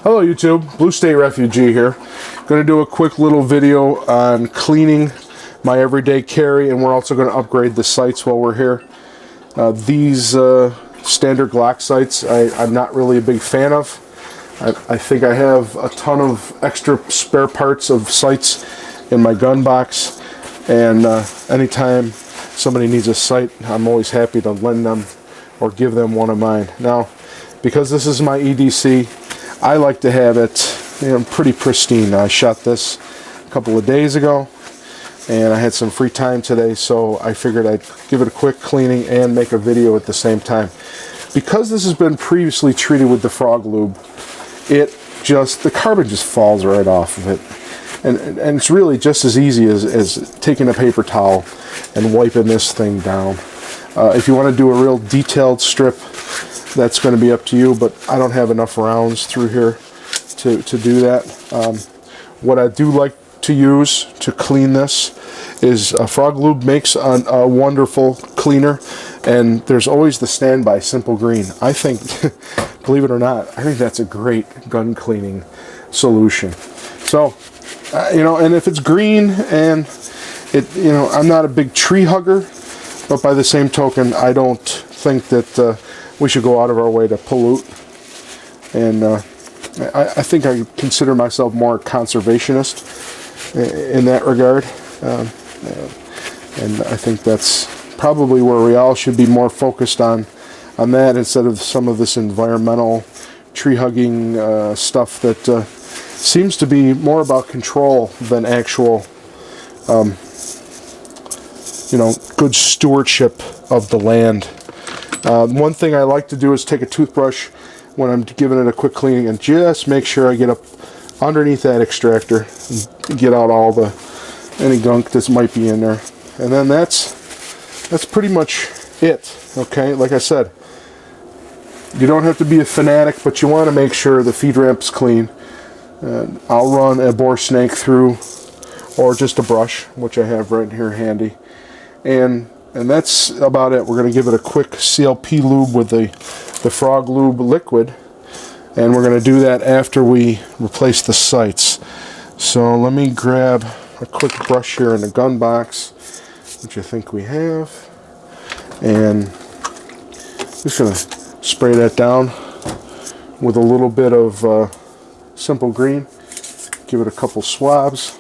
Hello YouTube, Blue State Refugee here. Going to do a quick little video on cleaning my everyday carry, and we're also going to upgrade the sights while we're here. These standard Glock sights I'm not really a big fan of. I think I have a ton of extra spare parts of sights in my gun box, and anytime somebody needs a sight, I'm always happy to lend them or give them one of mine. Now, because this is my EDC, I like to have it, pretty pristine. I shot this a couple of days ago, and I had some free time today, so I figured I'd give it a quick cleaning and make a video at the same time. Because this has been previously treated with the frog lube, the carbon just falls right off of it. And it's really just as easy as taking a paper towel and wiping this thing down. If you want to do a real detailed strip, that's going to be up to you, but I don't have enough rounds through here to do that. What I do like to use to clean this is Frog Lube makes a wonderful cleaner, and there's always the standby Simple Green. I think, believe it or not, I think that's a great gun cleaning solution. So, and if it's green and I'm not a big tree hugger, but by the same token, I don't think that we should go out of our way to pollute. And I think I consider myself more conservationist in that regard. And I think that's probably where we all should be more focused on that, instead of some of this environmental tree hugging stuff that seems to be more about control than actual good stewardship of the land. One thing I like to do is take a toothbrush when I'm giving it a quick cleaning and just make sure I get up underneath that extractor and get out all any gunk that might be in there. And then that's pretty much it. Okay, like I said, you don't have to be a fanatic, but you want to make sure the feed ramp's clean. I'll run a bore snake through, or just a brush, which I have right here handy. And that's about it. We're going to give it a quick CLP lube with the Frog Lube liquid, and we're going to do that after we replace the sights. So let me grab a quick brush here in the gun box, which I think we have, and just going to spray that down with a little bit of Simple Green. Give it a couple swabs.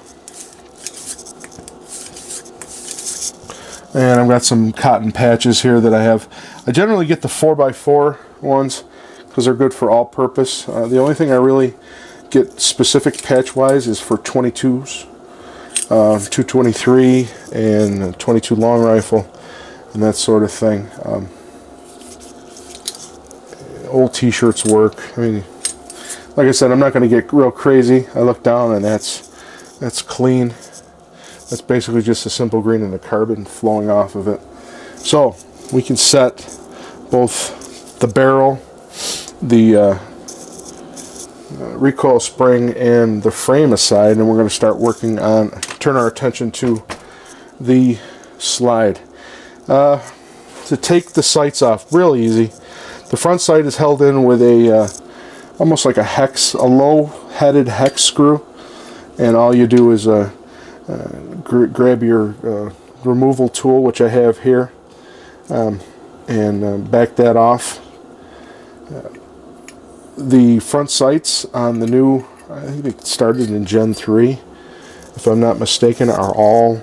And I've got some cotton patches here that I have. I generally get the 4x4 ones because they're good for all purpose. The only thing I really get specific patch wise is for 22s, 223 and 22 long rifle and that sort of thing. Old t-shirts work. I mean, like I said, I'm not going to get real crazy. I look down and that's clean. That's basically just a Simple Green and the carbon flowing off of it. So we can set both the barrel, the recoil spring, and the frame aside, and we're going to start working on, turn our attention to the slide. To take the sights off, real easy. The front sight is held in with almost like a low-headed hex screw, and all you do is grab your removal tool, which I have here, and back that off. The front sights on the new, I think it started in Gen 3, if I'm not mistaken, are all,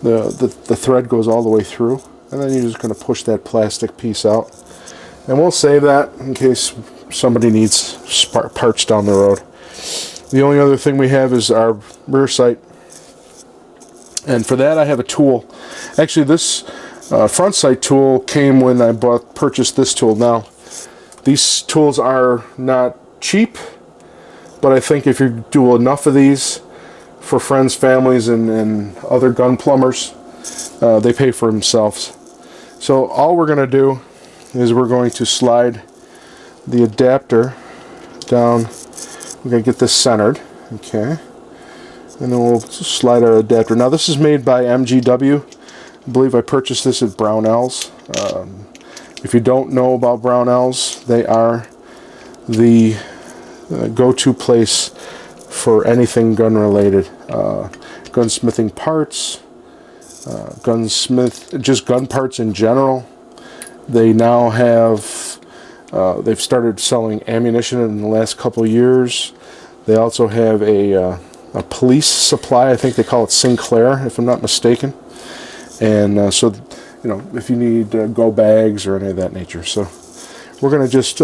the thread goes all the way through, and then you're just going to push that plastic piece out. And we'll save that in case somebody needs parts down the road. The only other thing we have is our rear sight. And for that I have a tool. Actually, this front sight tool came when I purchased this tool. Now, these tools are not cheap, but I think if you do enough of these for friends, families, and other gun plumbers, they pay for themselves. So all we're going to do is we're going to slide the adapter down. We're going to get this centered, okay? And then we'll slide our adapter. Now this is made by MGW. I believe I purchased this at Brownells. If you don't know about Brownells, they are the go-to place for anything gun related. Gunsmithing parts, just gun parts in general. They now have, they've started selling ammunition in the last couple years. They also have a police supply. I think they call it Sinclair, if I'm not mistaken. And so, you know, if you need go bags or any of that nature. So we're going to just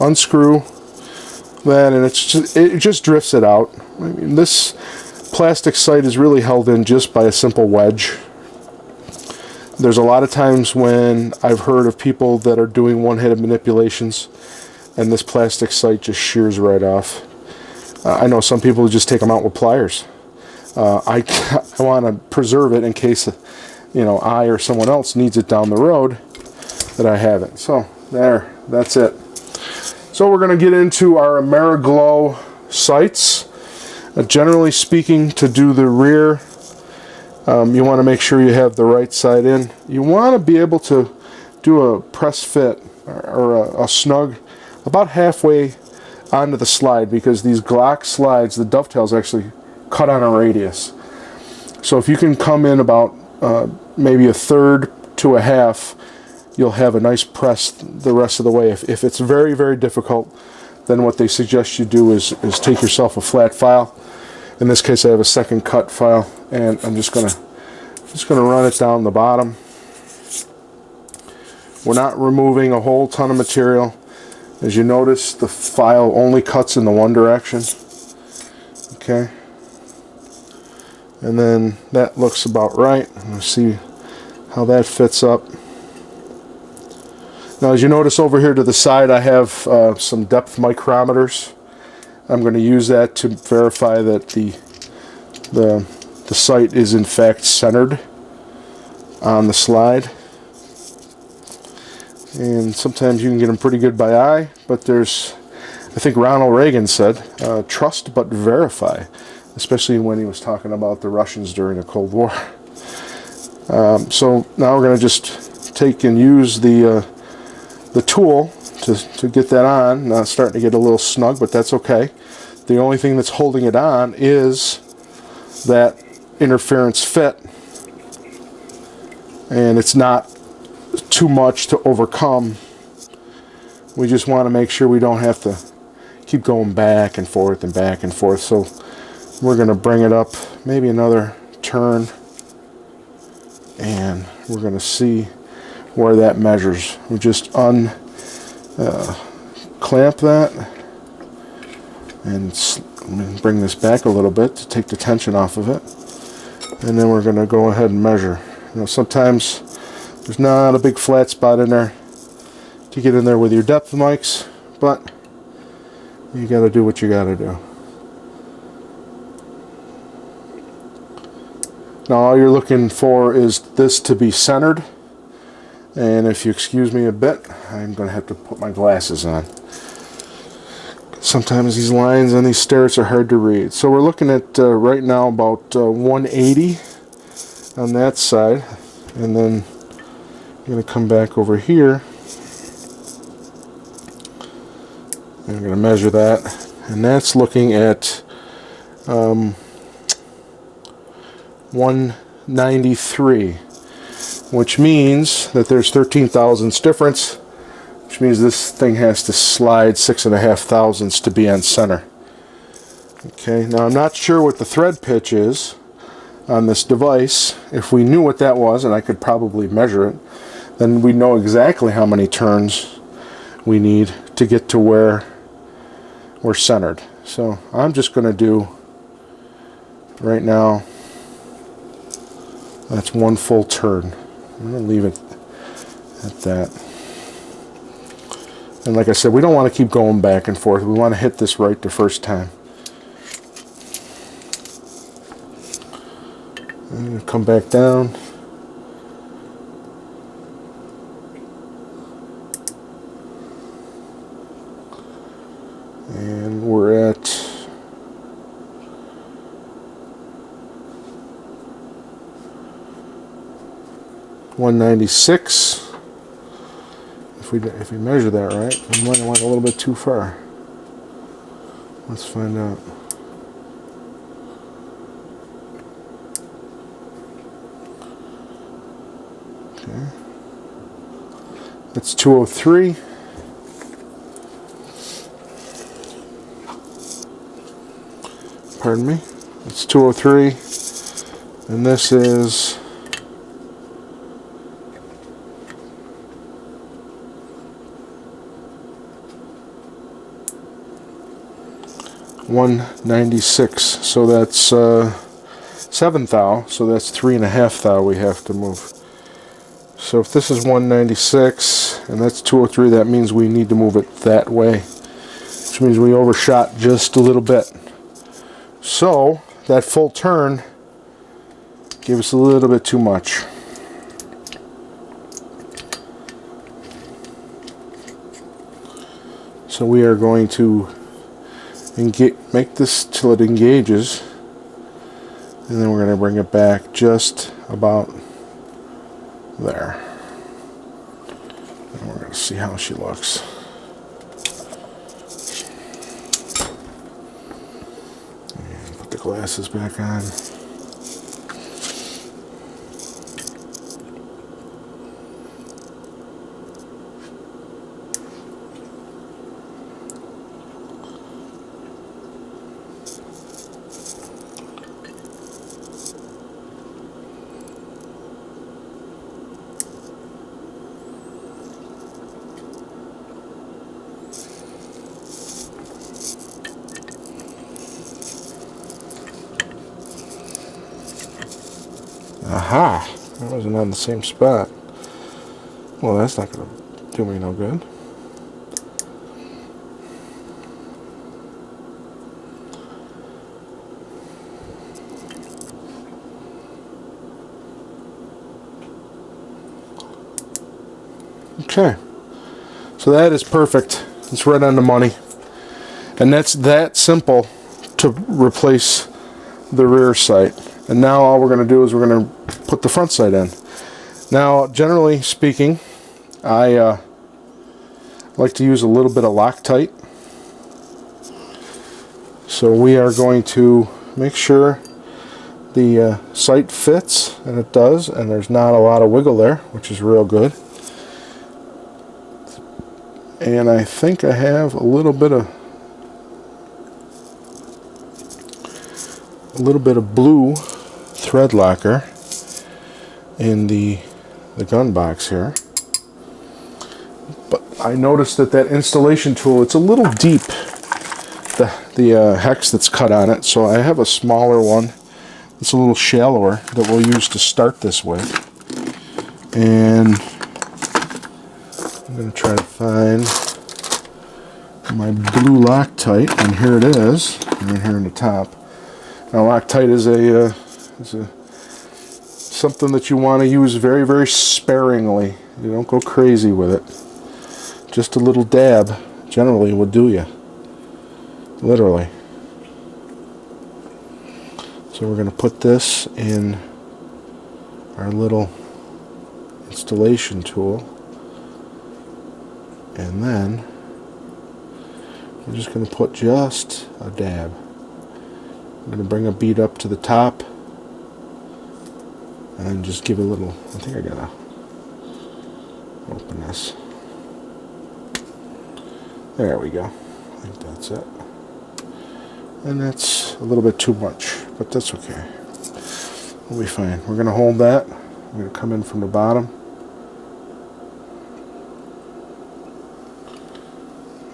unscrew that, and it just drifts it out. I mean, this plastic sight is really held in just by a simple wedge. There's a lot of times when I've heard of people that are doing one-handed manipulations and this plastic sight just shears right off. I know some people just take them out with pliers. I want to preserve it in case, you know, I or someone else needs it down the road, that I have it. So there, that's it. So we're going to get into our AmeriGlow sights. Generally speaking, to do the rear, you want to make sure you have the right side in. You want to be able to do a press fit or a snug about halfway onto the slide, because these Glock slides, the dovetails actually cut on a radius. So if you can come in about maybe a third to a half, you'll have a nice press the rest of the way. If it's very, very difficult, then what they suggest you do is take yourself a flat file. In this case, I have a second cut file, and I'm just gonna run it down the bottom. We're not removing a whole ton of material. As you notice, the file only cuts in the one direction. Okay, and then that looks about right. Let's see how that fits up. Now, as you notice over here to the side, I have some depth micrometers. I'm going to use that to verify that the sight is in fact centered on the slide. And sometimes you can get them pretty good by eye, but there's, I think Ronald Reagan said, trust but verify, especially when he was talking about the Russians during the Cold War. So now we're going to just take and use the tool to get that on. Now it's starting to get a little snug, but that's okay. The only thing that's holding it on is that interference fit, and it's not too much to overcome. We just want to make sure we don't have to keep going back and forth and back and forth. So we're going to bring it up maybe another turn, and we're going to see where that measures. We just clamp that, and bring this back a little bit to take the tension off of it, and then we're going to go ahead and measure. You know, sometimes there's not a big flat spot in there to get in there with your depth mics, but you got to do what you got to do. Now all you're looking for is this to be centered, and if you excuse me a bit, I'm going to have to put my glasses on. Sometimes these lines on these stairs are hard to read. So we're looking at right now about 180 on that side, and then I'm going to come back over here, and I'm going to measure that, and that's looking at 193, which means that there's 13 thousandths difference, which means this thing has to slide 6.5 thousandths to be on center. Okay, now I'm not sure what the thread pitch is on this device. If we knew what that was, and I could probably measure it, then we know exactly how many turns we need to get to where we're centered. So I'm just going to do, right now, that's one full turn. I'm going to leave it at that. And like I said, we don't want to keep going back and forth. We want to hit this right the first time. And come back down. And we're at 196. If we measure that right, we might have went a little bit too far. Let's find out. Okay. That's 203. Pardon me. It's 203. And this is 196. So that's 7 thou. So that's 3.5 thou we have to move. So if this is 196 and that's 203, that means we need to move it that way, which means we overshot just a little bit. So that full turn gave us a little bit too much. So we are going to make this till it engages, and then we're going to bring it back just about there. And we're going to see how she looks. And put the glasses back on. Aha! I wasn't on the same spot. Well, that's not going to do me no good. Okay. So that is perfect. It's right on the money. And that's that simple to replace the rear sight. And now all we're going to do is we're going to put the front sight in. Now, generally speaking, I like to use a little bit of Loctite. So we are going to make sure the sight fits, and it does, and there's not a lot of wiggle there, which is real good. And I think I have a little bit of blue thread locker in the gun box here. But I noticed that installation tool, it's a little deep, the hex that's cut on it, so I have a smaller one. It's a little shallower that we'll use to start this with. And I'm going to try to find my blue Loctite, and here it is, right here on the top. Now, Loctite is something that you want to use very, very sparingly. You don't go crazy with it. Just a little dab generally will do you. Literally. So we're going to put this in our little installation tool, and then we're just going to put just a dab. I'm going to bring a bead up to the top and just give it a little. I think I gotta open this. There we go. I think that's it. And that's a little bit too much, but that's okay. We'll be fine. We're going to hold that. We're going to come in from the bottom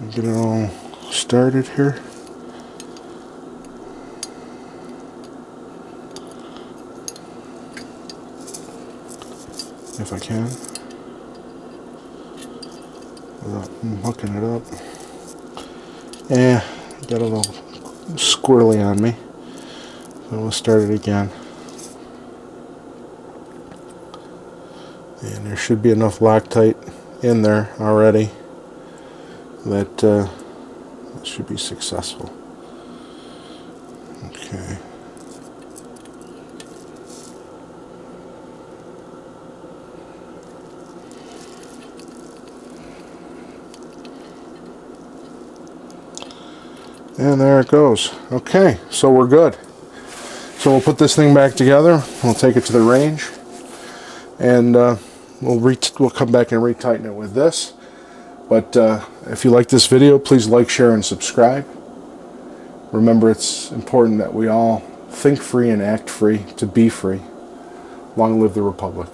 and get it all started here. If I can, without mucking it up. Yeah, got a little squirrely on me. So we'll start it again. And there should be enough Loctite in there already that that should be successful. Okay. And there it goes. Okay, so we're good. So we'll put this thing back together. We'll take it to the range, and we'll come back and retighten it with this. But if you like this video, please like, share, and subscribe. Remember, it's important that we all think free and act free to be free. Long live the Republic.